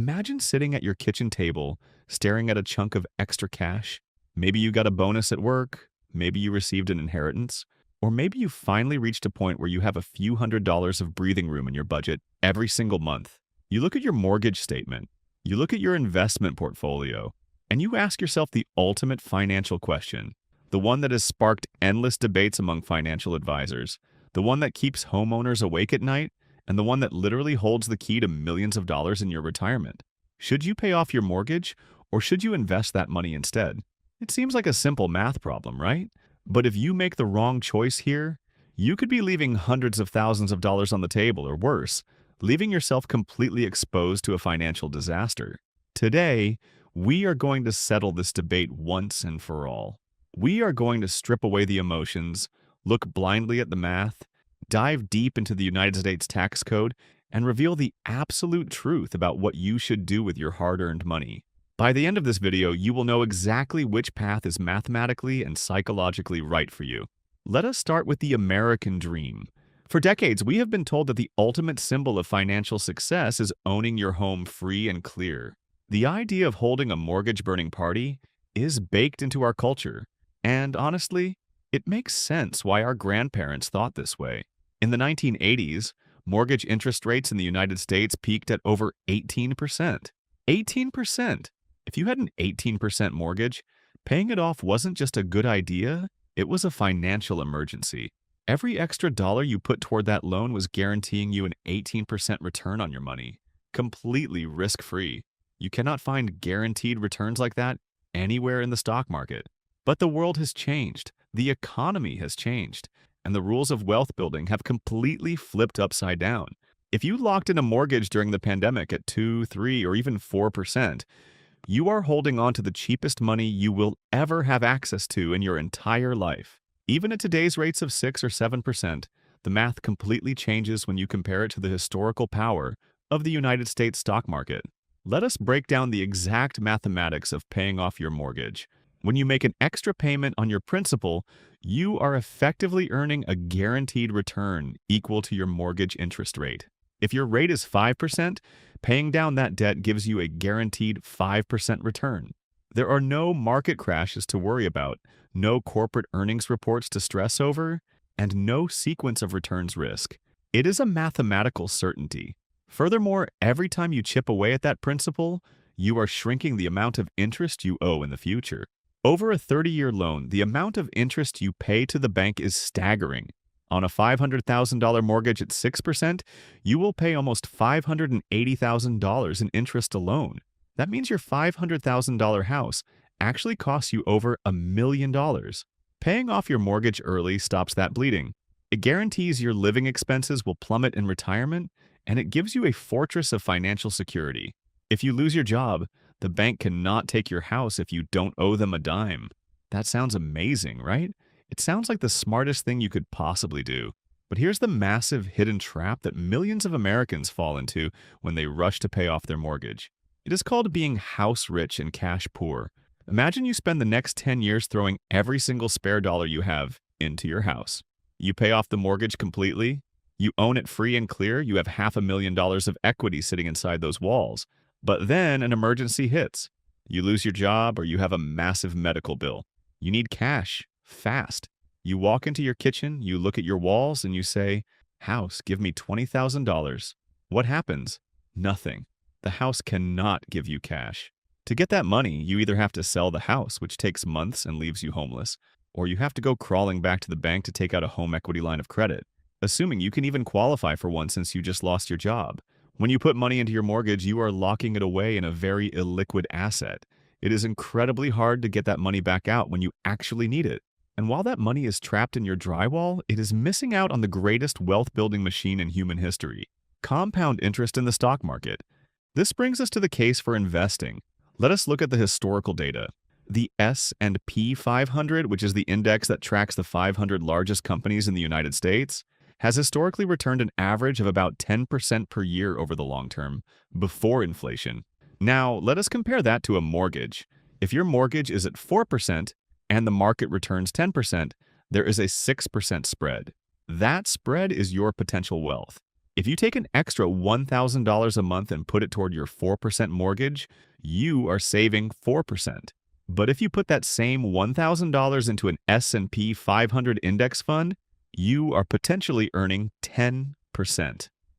Imagine sitting at your kitchen table, staring at a chunk of extra cash. Maybe you got a bonus at work, maybe you received an inheritance, or maybe you finally reached a point where you have a few $100s of breathing room in your budget every single month. You look at your mortgage statement, you look at your investment portfolio, and you ask yourself the ultimate financial question, the one that has sparked endless debates among financial advisors, the one that keeps homeowners awake at night, and the one that literally holds the key to millions of dollars in your retirement. Should you pay off your mortgage, or should you invest that money instead? It seems like a simple math problem, right? But if you make the wrong choice here, you could be leaving hundreds of thousands of dollars on the table, or worse, leaving yourself completely exposed to a financial disaster. Today, we are going to settle this debate once and for all. We are going to strip away the emotions, look blindly at the math, dive deep into the United States tax code, and reveal the absolute truth about what you should do with your hard-earned money. By the end of this video, you will know exactly which path is mathematically and psychologically right for you. Let us start with the American dream. For decades, we have been told that the ultimate symbol of financial success is owning your home free and clear. The idea of holding a mortgage-burning party is baked into our culture, and honestly, it makes sense why our grandparents thought this way. In the 1980s, mortgage interest rates in the United States peaked at over 18%. 18%! If you had an 18% mortgage, paying it off wasn't just a good idea, it was a financial emergency. Every extra dollar you put toward that loan was guaranteeing you an 18% return on your money, completely risk-free. You cannot find guaranteed returns like that anywhere in the stock market. But the world has changed, the economy has changed, and the rules of wealth building have completely flipped upside down. If you locked in a mortgage during the pandemic at 2, 3, or even 4%, you are holding on to the cheapest money you will ever have access to in your entire life. Even at today's rates of 6 or 7%, the math completely changes when you compare it to the historical power of the United States stock market. Let us break down the exact mathematics of paying off your mortgage. When you make an extra payment on your principal, you are effectively earning a guaranteed return equal to your mortgage interest rate. If your rate is 5%, paying down that debt gives you a guaranteed 5% return. There are no market crashes to worry about, no corporate earnings reports to stress over, and no sequence of returns risk. It is a mathematical certainty. Furthermore, every time you chip away at that principal, you are shrinking the amount of interest you owe in the future. Over a 30-year loan, the amount of interest you pay to the bank is staggering. On a $500,000 mortgage at 6%, you will pay almost $580,000 in interest alone. That means your $500,000 house actually costs you over $1 million. Paying off your mortgage early stops that bleeding. It guarantees your living expenses will plummet in retirement, and it gives you a fortress of financial security. If you lose your job, the bank cannot take your house if you don't owe them a dime. That sounds amazing, right? It sounds like the smartest thing you could possibly do. But here's the massive hidden trap that millions of Americans fall into when they rush to pay off their mortgage. It is called being house rich and cash poor. Imagine you spend the next 10 years throwing every single spare dollar you have into your house. You pay off the mortgage completely. You own it free and clear. You have $500,000 of equity sitting inside those walls. But then an emergency hits. You lose your job or you have a massive medical bill. You need cash, fast. You walk into your kitchen, you look at your walls, and you say, "House, give me $20,000. What happens? Nothing. The house cannot give you cash. To get that money, you either have to sell the house, which takes months and leaves you homeless, or you have to go crawling back to the bank to take out a home equity line of credit, assuming you can even qualify for one since you just lost your job. When you put money into your mortgage, you are locking it away in a very illiquid asset. It is incredibly hard to get that money back out when you actually need it. And while that money is trapped in your drywall, it is missing out on the greatest wealth-building machine in human history: compound interest in the stock market. This brings us to the case for investing. Let us look at the historical data. The S&P 500, which is the index that tracks the 500 largest companies in the United States, has historically returned an average of about 10% per year over the long term, before inflation. Now, let us compare that to a mortgage. If your mortgage is at 4% and the market returns 10%, there is a 6% spread. That spread is your potential wealth. If you take an extra $1,000 a month and put it toward your 4% mortgage, you are saving 4%. But if you put that same $1,000 into an S&P 500 index fund, you are potentially earning 10%.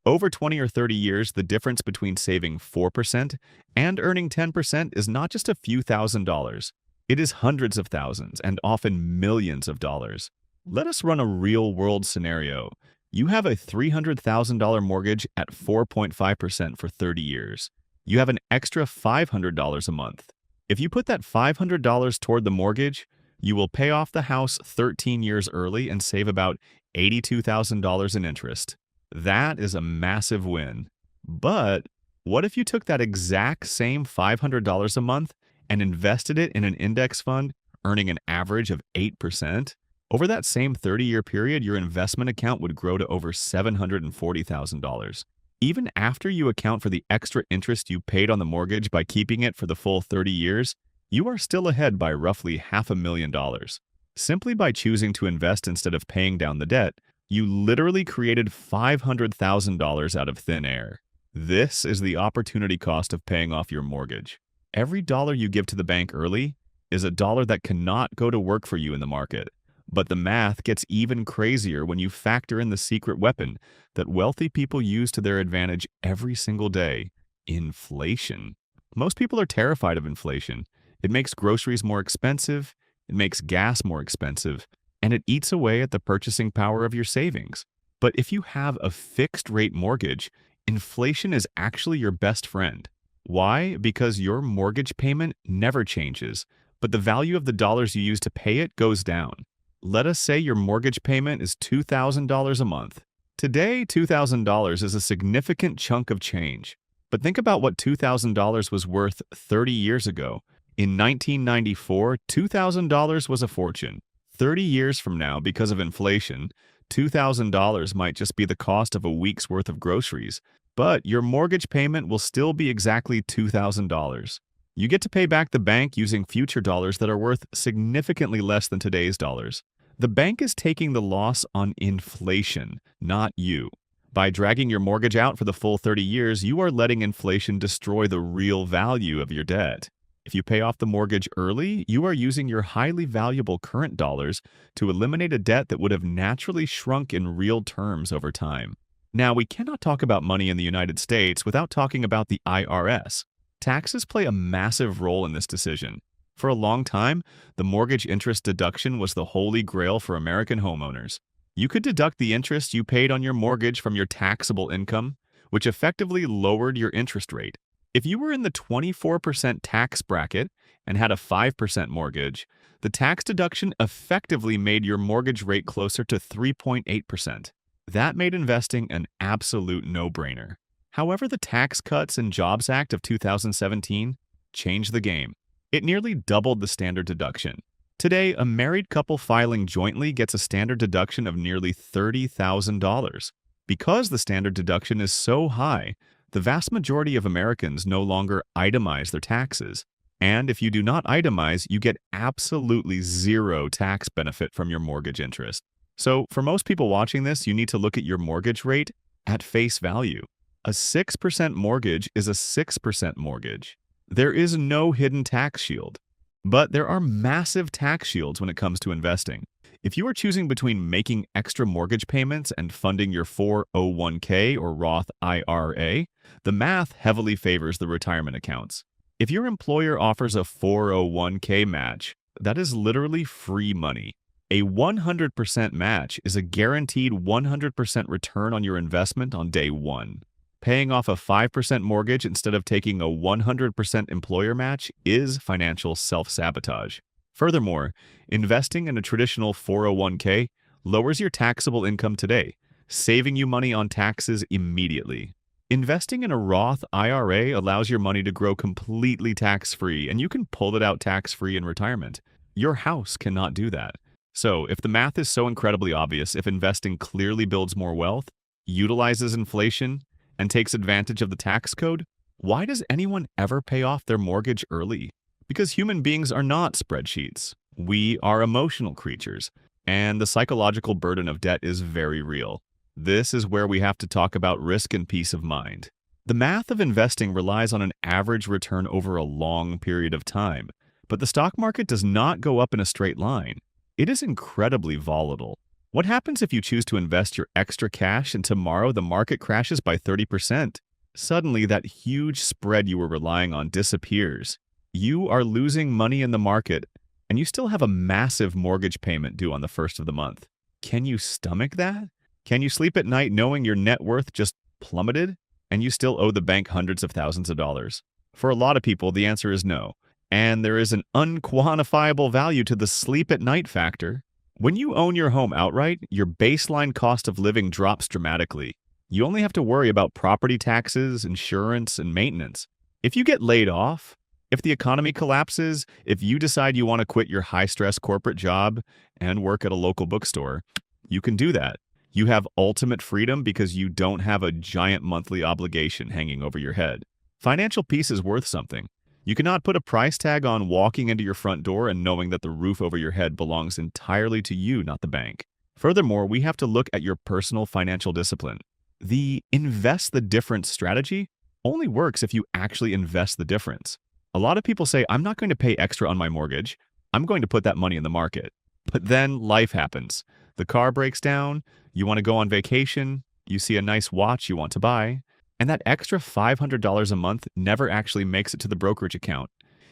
Over 20 or 30 years, the difference between saving 4% and earning 10% is not just a few $1,000s. It is hundreds of thousands and often millions of dollars. Let us run a real-world scenario. You have a $300,000 mortgage at 4.5% for 30 years. You have an extra $500 a month. If you put that $500 toward the mortgage, you will pay off the house 13 years early and save about $82,000 in interest. That is a massive win. But what if you took that exact same $500 a month and invested it in an index fund, earning an average of 8%? Over that same 30-year period, your investment account would grow to over $740,000. Even after you account for the extra interest you paid on the mortgage by keeping it for the full 30 years, you are still ahead by roughly $500,000. Simply by choosing to invest instead of paying down the debt, you literally created $500,000 out of thin air. This is the opportunity cost of paying off your mortgage. Every dollar you give to the bank early is a dollar that cannot go to work for you in the market. But the math gets even crazier when you factor in the secret weapon that wealthy people use to their advantage every single day: inflation. Most people are terrified of inflation. It makes groceries more expensive, it makes gas more expensive, and it eats away at the purchasing power of your savings. But if you have a fixed-rate mortgage, inflation is actually your best friend. Why? Because your mortgage payment never changes, but the value of the dollars you use to pay it goes down. Let us say your mortgage payment is $2,000 a month. Today, $2,000 is a significant chunk of change. But think about what $2,000 was worth 30 years ago. In 1994, $2,000 was a fortune. 30 years from now, because of inflation, $2,000 might just be the cost of a week's worth of groceries, but your mortgage payment will still be exactly $2,000. You get to pay back the bank using future dollars that are worth significantly less than today's dollars. The bank is taking the loss on inflation, not you. By dragging your mortgage out for the full 30 years, you are letting inflation destroy the real value of your debt. If you pay off the mortgage early, you are using your highly valuable current dollars to eliminate a debt that would have naturally shrunk in real terms over time. Now, we cannot talk about money in the United States without talking about the IRS. Taxes play a massive role in this decision. For a long time, the mortgage interest deduction was the holy grail for American homeowners. You could deduct the interest you paid on your mortgage from your taxable income, which effectively lowered your interest rate. If you were in the 24% tax bracket and had a 5% mortgage, the tax deduction effectively made your mortgage rate closer to 3.8%. That made investing an absolute no-brainer. However, the Tax Cuts and Jobs Act of 2017 changed the game. It nearly doubled the standard deduction. Today, a married couple filing jointly gets a standard deduction of nearly $30,000. Because the standard deduction is so high, the vast majority of Americans no longer itemize their taxes. And if you do not itemize, you get absolutely zero tax benefit from your mortgage interest. So, for most people watching this, you need to look at your mortgage rate at face value. A 6% mortgage is a 6% mortgage. There is no hidden tax shield. But there are massive tax shields when it comes to investing. If you are choosing between making extra mortgage payments and funding your 401k or Roth IRA, the math heavily favors the retirement accounts. If your employer offers a 401k match, that is literally free money. A 100% match is a guaranteed 100% return on your investment on day one. Paying off a 5% mortgage instead of taking a 100% employer match is financial self-sabotage. Furthermore, investing in a traditional 401k lowers your taxable income today, saving you money on taxes immediately. Investing in a Roth IRA allows your money to grow completely tax-free, and you can pull it out tax-free in retirement. Your house cannot do that. So, if the math is so incredibly obvious, if investing clearly builds more wealth, utilizes inflation, and takes advantage of the tax code, why does anyone ever pay off their mortgage early? Because human beings are not spreadsheets. We are emotional creatures, and the psychological burden of debt is very real. This is where we have to talk about risk and peace of mind. The math of investing relies on an average return over a long period of time, but the stock market does not go up in a straight line. It is incredibly volatile. What happens if you choose to invest your extra cash and tomorrow the market crashes by 30%? Suddenly, that huge spread you were relying on disappears. You are losing money in the market, and you still have a massive mortgage payment due on the first of the month. Can you stomach that? Can you sleep at night knowing your net worth just plummeted and you still owe the bank hundreds of thousands of dollars? For a lot of people, the answer is no. And there is an unquantifiable value to the sleep at night factor. When you own your home outright, your baseline cost of living drops dramatically. You only have to worry about property taxes, insurance, and maintenance. If you get laid off, if the economy collapses, if you decide you want to quit your high-stress corporate job and work at a local bookstore, you can do that. You have ultimate freedom because you don't have a giant monthly obligation hanging over your head. Financial peace is worth something. You cannot put a price tag on walking into your front door and knowing that the roof over your head belongs entirely to you, not the bank. Furthermore, we have to look at your personal financial discipline. The invest the difference strategy only works if you actually invest the difference. A lot of people say, I'm not going to pay extra on my mortgage. I'm going to put that money in the market. But then life happens. The car breaks down, you want to go on vacation, you see a nice watch you want to buy, and that extra $500 a month never actually makes it to the brokerage account.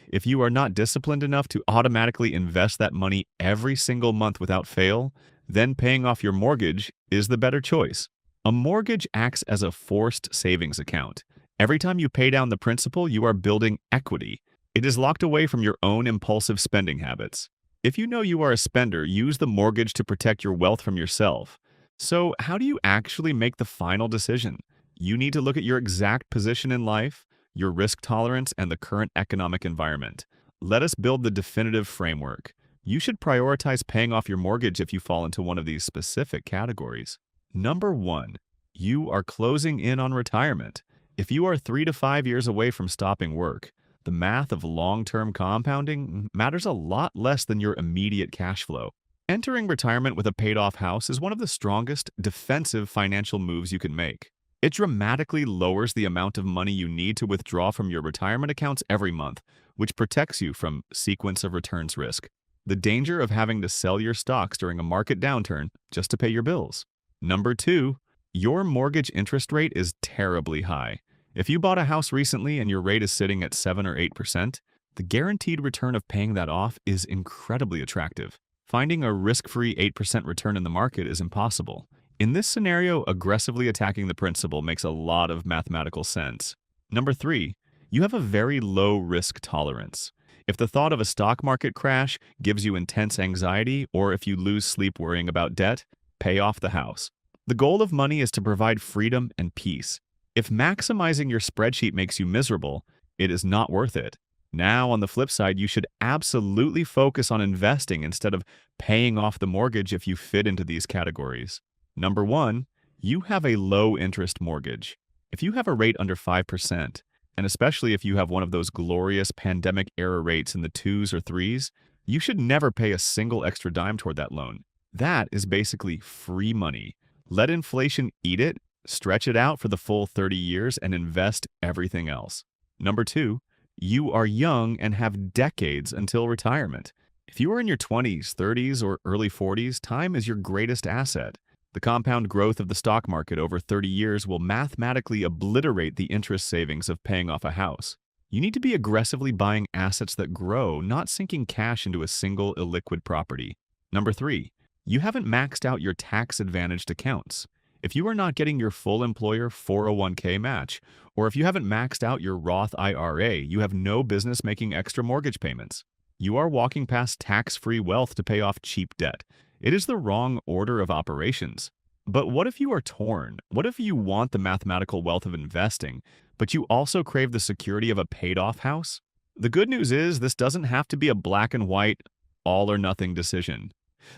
If you are not disciplined enough to automatically invest that money every single month without fail, then paying off your mortgage is the better choice. A mortgage acts as a forced savings account. Every time you pay down the principal, you are building equity. It is locked away from your own impulsive spending habits. If you know you are a spender, use the mortgage to protect your wealth from yourself. So, how do you actually make the final decision? You need to look at your exact position in life, your risk tolerance, and the current economic environment. Let us build the definitive framework. You should prioritize paying off your mortgage if you fall into one of these specific categories. Number 1, you are closing in on retirement. If you are 3 to 5 years away from stopping work, the math of long-term compounding matters a lot less than your immediate cash flow. Entering retirement with a paid-off house is one of the strongest defensive financial moves you can make. It dramatically lowers the amount of money you need to withdraw from your retirement accounts every month, which protects you from sequence of returns risk. The danger of having to sell your stocks during a market downturn just to pay your bills. Number 2, your mortgage interest rate is terribly high. If you bought a house recently and your rate is sitting at 7 or 8%, the guaranteed return of paying that off is incredibly attractive. Finding a risk-free 8% return in the market is impossible. In this scenario, aggressively attacking the principal makes a lot of mathematical sense. Number 3, you have a very low risk tolerance. If the thought of a stock market crash gives you intense anxiety, or if you lose sleep worrying about debt, pay off the house. The goal of money is to provide freedom and peace. If maximizing your spreadsheet makes you miserable, it is not worth it. Now, on the flip side, you should absolutely focus on investing instead of paying off the mortgage if you fit into these categories. Number 1, you have a low-interest mortgage. If you have a rate under 5%, and especially if you have one of those glorious pandemic-era rates in the 2s or 3s, you should never pay a single extra dime toward that loan. That is basically free money. Let inflation eat it, stretch it out for the full 30 years, and invest everything else. Number 2, you are young and have decades until retirement. If you are in your 20s, 30s, or early 40s, time is your greatest asset. The compound growth of the stock market over 30 years will mathematically obliterate the interest savings of paying off a house. You need to be aggressively buying assets that grow, not sinking cash into a single illiquid property. Number 3, you haven't maxed out your tax-advantaged accounts. If you are not getting your full employer 401k match, or if you haven't maxed out your Roth IRA, you have no business making extra mortgage payments. You are walking past tax-free wealth to pay off cheap debt. It is the wrong order of operations. But what if you are torn? What if you want the mathematical wealth of investing, but you also crave the security of a paid-off house? The good news is this doesn't have to be a black and white, all-or-nothing decision.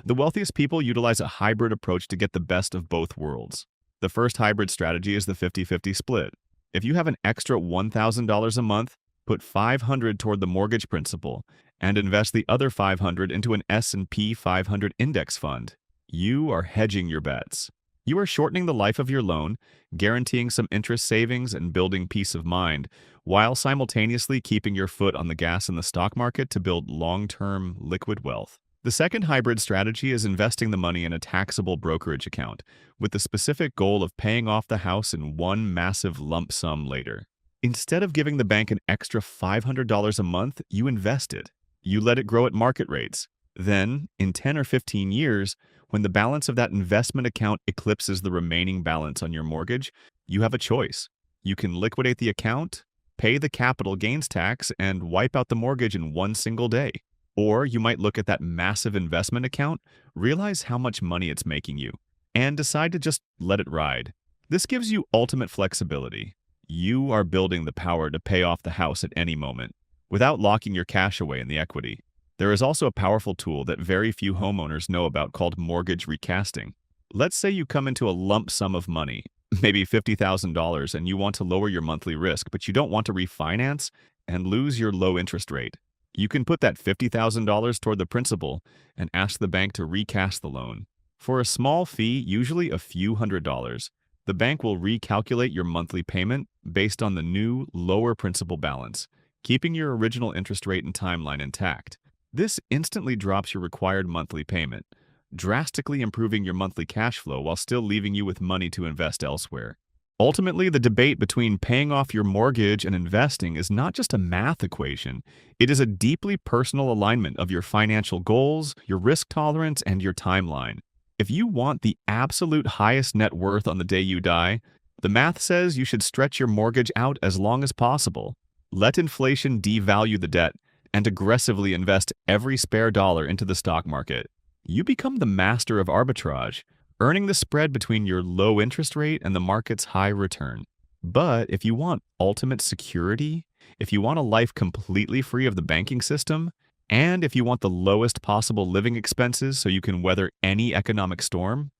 The wealthiest people utilize a hybrid approach to get the best of both worlds. The first hybrid strategy is the 50-50 split. If you have an extra $1,000 a month, put $500 toward the mortgage principal and invest the other $500 into an S&P 500 index fund. You are hedging your bets. You are shortening the life of your loan, guaranteeing some interest savings, and building peace of mind, while simultaneously keeping your foot on the gas in the stock market to build long-term liquid wealth. The second hybrid strategy is investing the money in a taxable brokerage account, with the specific goal of paying off the house in one massive lump sum later. Instead of giving the bank an extra $500 a month, you invest it. You let it grow at market rates. Then, in 10 or 15 years, when the balance of that investment account eclipses the remaining balance on your mortgage, you have a choice. You can liquidate the account, pay the capital gains tax, and wipe out the mortgage in one single day. Or you might look at that massive investment account, realize how much money it's making you, and decide to just let it ride. This gives you ultimate flexibility. You are building the power to pay off the house at any moment, without locking your cash away in the equity. There is also a powerful tool that very few homeowners know about called mortgage recasting. Let's say you come into a lump sum of money, maybe $50,000, and you want to lower your monthly risk, but you don't want to refinance and lose your low interest rate. You can put that $50,000 toward the principal and ask the bank to recast the loan. For a small fee, usually a few $100s, the bank will recalculate your monthly payment based on the new, lower principal balance, keeping your original interest rate and timeline intact. This instantly drops your required monthly payment, drastically improving your monthly cash flow while still leaving you with money to invest elsewhere. Ultimately, the debate between paying off your mortgage and investing is not just a math equation. It is a deeply personal alignment of your financial goals, your risk tolerance, and your timeline. If you want the absolute highest net worth on the day you die, the math says you should stretch your mortgage out as long as possible. Let inflation devalue the debt and aggressively invest every spare dollar into the stock market. You become the master of arbitrage, earning the spread between your low interest rate and the market's high return. But if you want ultimate security, if you want a life completely free of the banking system, and if you want the lowest possible living expenses so you can weather any economic storm,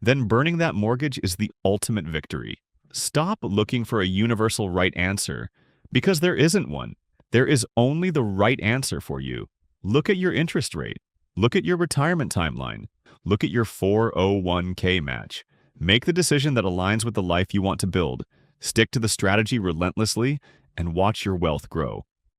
then burning that mortgage is the ultimate victory. Stop looking for a universal right answer, because there isn't one. There is only the right answer for you. Look at your interest rate. Look at your retirement timeline. Look at your 401k match. Make the decision that aligns with the life you want to build. Stick to the strategy relentlessly and watch your wealth grow.